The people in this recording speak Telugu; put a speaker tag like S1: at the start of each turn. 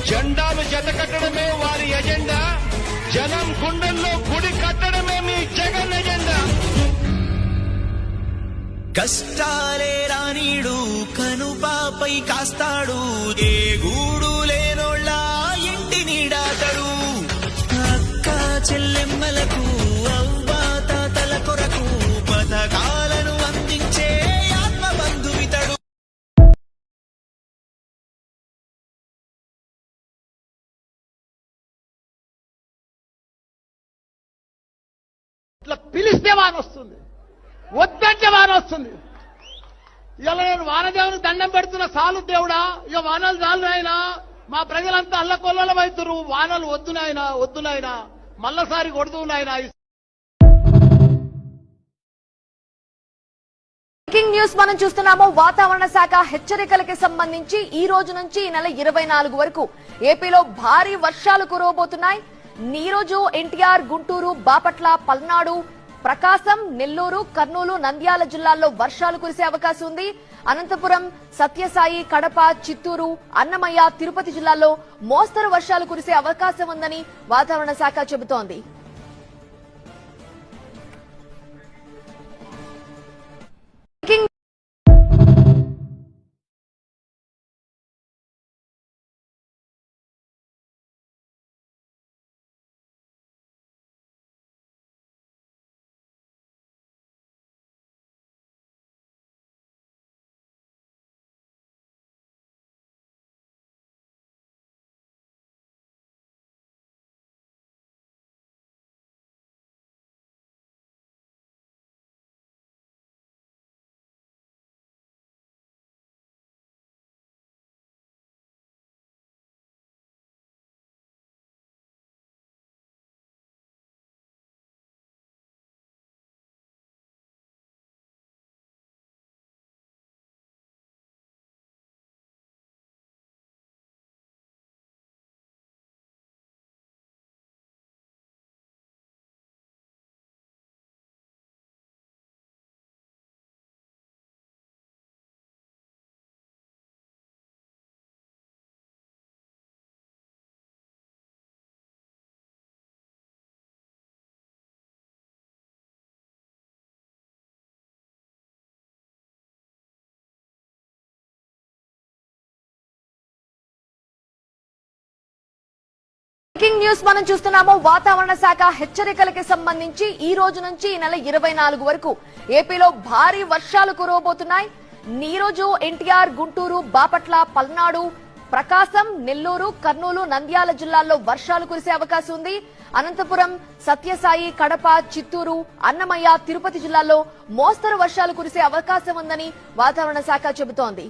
S1: జెండాలు జతకట్టడమే వారి ఎజెండా, జనం గుండెల్లో గుడి కట్టడమే మీ జగన్ ఎజెండా.
S2: కష్టాలే రానీడు కనుపాపై కాస్తాడు, ఏ గూడు లేనోళ్ళ ఇంటి నీడాతడు. అక్క చెల్లెమ్మలకు అవ్వాత తల కొరకు పథకాలను అందించే ఆత్మబంధువితడు.
S3: ఇట్లా పిలిస్తే వాన వస్తుంది, వద్దంటే వాన వస్తుంది. ఇలా నేను వానదేవుని దండం పెడుతున్న సాలు దేవుడా, ఇక వానలు చాలు నాయనా, మా ప్రజలంతా అల్లకొల్లలం అవుతున్నారు, వానలు వద్దునాయనా వద్దునాయనా, మళ్ళసారి కొడుతూ నాయనా.
S4: బ్రేకింగ్ న్యూస్ మనం చూస్తున్నాము. వాతావరణ శాఖ హెచ్చరికలకి సంబంధించి ఈ రోజు నుంచి ఈ నెల 24 వరకు ఏపీలో భారీ వర్షాలు కురవబోతున్నాయి. ఈ రోజు ఎన్టీఆర్, గుంటూరు, బాపట్ల, పల్నాడు, ప్రకాశం, నెల్లూరు, కర్నూలు, నంద్యాల జిల్లాల్లో వర్షాలు కురిసే అవకాశం ఉంది. అనంతపురం, సత్యసాయి, కడప, చిత్తూరు, అన్నమయ్య, తిరుపతి జిల్లాల్లో మోస్తరు వర్షాలు కురిసే అవకాశం ఉందని వాతావరణ శాఖ చెబుతోంది. బ్రేకింగ్ న్యూస్ మనం చూస్తున్నాము. వాతావరణ శాఖ హెచ్చరికలకి సంబంధించి ఈ రోజు నుంచి ఈ నెల 24 వరకు ఏపీలో భారీ వర్షాలు కురవబోతున్నాయి. ఈ రోజు ఎన్టీఆర్, గుంటూరు, బాపట్ల, పల్నాడు, ప్రకాశం, నెల్లూరు, కర్నూలు, నంద్యాల జిల్లాల్లో వర్షాలు కురిసే అవకాశం ఉంది. అనంతపురం, సత్యసాయి, కడప, చిత్తూరు, అన్నమయ్య, తిరుపతి జిల్లాల్లో మోస్తరు వర్షాలు కురిసే అవకాశం ఉందని వాతావరణ శాఖ చెబుతోంది.